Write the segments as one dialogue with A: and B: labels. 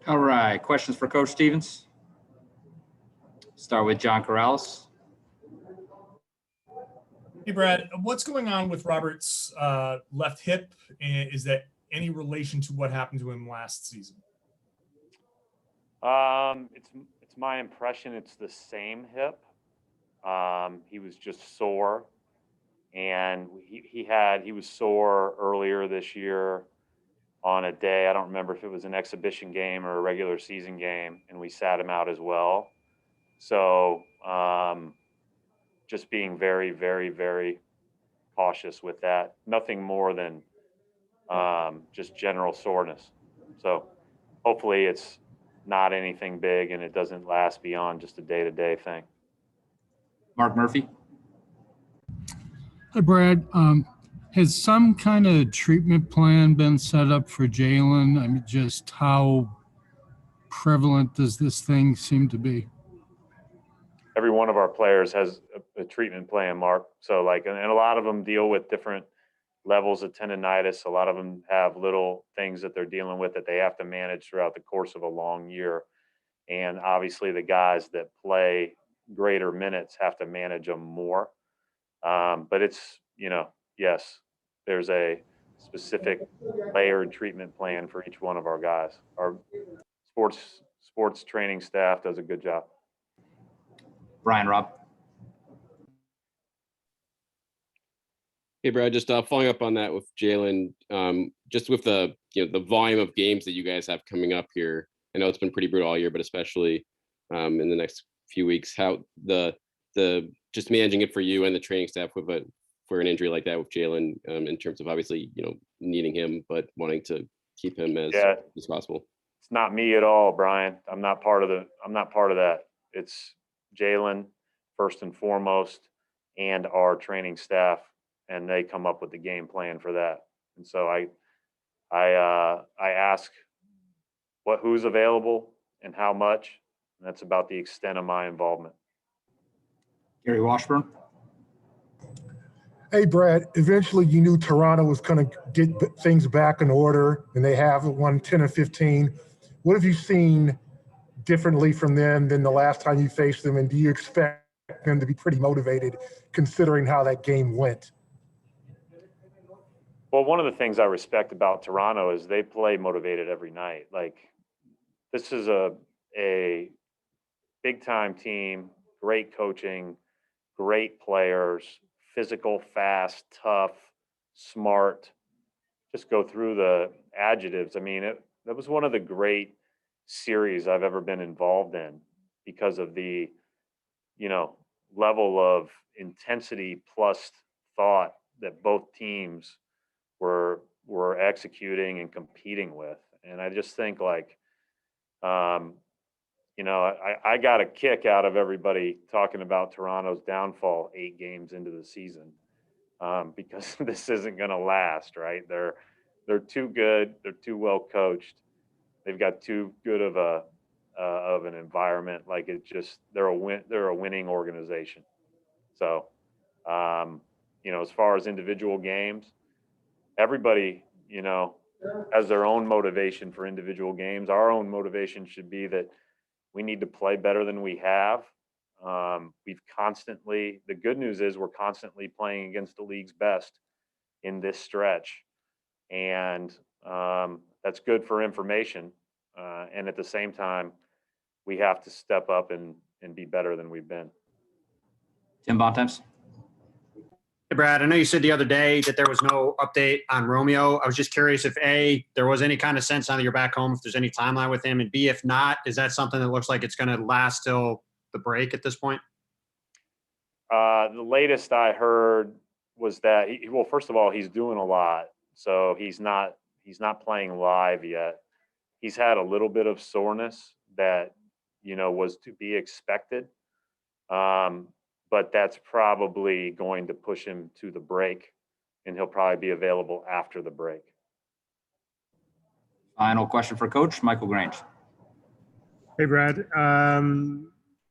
A: All right, questions for Coach Stevens? Start with John Corrales.
B: Hey, Brad, what's going on with Robert's left hip? And is that any relation to what happened to him last season?
C: It's my impression it's the same hip. He was just sore, and he was sore earlier this year on a day. I don't remember if it was an exhibition game or a regular season game, and we sat him out as well. So just being very, very, very cautious with that. Nothing more than just general soreness. So hopefully it's not anything big and it doesn't last beyond just a day-to-day thing.
A: Mark Murphy.
D: Hi, Brad. Has some kind of treatment plan been set up for Jaylen? I mean, just how prevalent does this thing seem to be?
C: Every one of our players has a treatment plan, Mark. So and a lot of them deal with different levels of tendonitis. A lot of them have little things that they're dealing with that they have to manage throughout the course of a long year. And obviously the guys that play greater minutes have to manage them more. But it's, yes, there's a specific layered treatment plan for each one of our guys. Our sports training staff does a good job.
A: Brian Robb.
E: Hey, Brad, just following up on that with Jaylen, just with the the volume of games that you guys have coming up here. I know it's been pretty brutal all year, but especially in the next few weeks, how the just managing it for you and the training staff for an injury like that with Jaylen, in terms of obviously needing him but wanting to keep him as possible.
C: It's not me at all, Brian. I'm not part of that. It's Jaylen first and foremost, and our training staff, and they come up with the game plan for that. And so I ask who's available and how much, and that's about the extent of my involvement.
A: Gary Washburn.
F: Hey, Brad, eventually you knew Toronto was going to get things back in order, and they have won 10 or 15. What have you seen differently from them than the last time you faced them, and do you expect them to be pretty motivated considering how that game went?
C: Well, one of the things I respect about Toronto is they play motivated every night. This is a big-time team, great coaching, great players, physical, fast, tough, smart. Just go through the adjectives. I mean, that was one of the great series I've ever been involved in because of the, level of intensity plus thought that both teams were executing and competing with. And I just think I got a kick out of everybody talking about Toronto's downfall 8 games into the season, because this isn't going to last, right? They're too good. They're too well coached. They've got too good of an environment. They're a winning organization. So, as far as individual games, everybody, has their own motivation for individual games. Our own motivation should be that we need to play better than we have. The good news is we're constantly playing against the league's best in this stretch. And that's good for information. And at the same time, we have to step up and be better than we've been.
A: Tim Bontemps.
G: Hey, Brad, I know you said the other day that there was no update on Romeo. I was just curious if A, there was any kind of sense now that you're back home, if there's any timeline with him, and B, if not, is that something that looks like it's going to last till the break at this point?
C: The latest I heard was that first of all, he's doing a lot. So he's not playing live yet. He's had a little bit of soreness that, was to be expected. But that's probably going to push him to the break, and he'll probably be available after the break.
A: Final question for Coach Michael Grange.
H: Hey, Brad.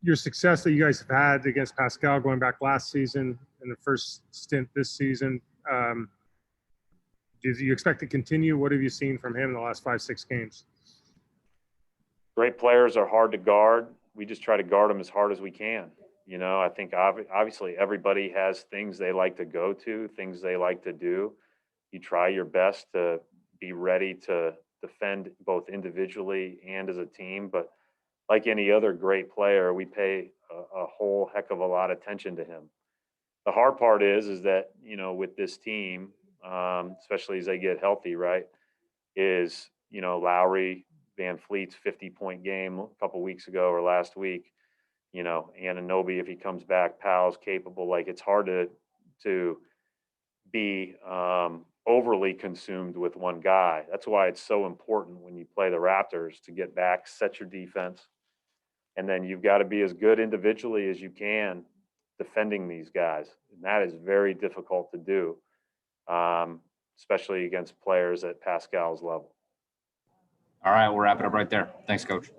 H: Your success that you guys have had against Pascal going back last season and the first stint this season, do you expect to continue? What have you seen from him in the last 5-6 games?
C: great players are hard to guard. We just try to guard them as hard as we can. You know, I think obviously everybody has things they like to go to, things they like to do. You try your best to be ready to defend both individually and as a team. But like any other great player, we pay a whole heck of a lot of attention to him. The hard part is that, you know, with this team, especially as they get healthy, right, is, you know, Lowry, Van Fleet's 50-point game a couple weeks ago or last week, you know, Anunoby, if he comes back, Powell's capable. Like, it's hard to be overly consumed with one guy. That's why it's so important when you play the Raptors to get back, set your defense, and then you've got to be as good individually as you can defending these guys. And that is very difficult to do, especially against players at Pascal's level.
A: All right, we'll wrap it up right there. Thanks, Coach.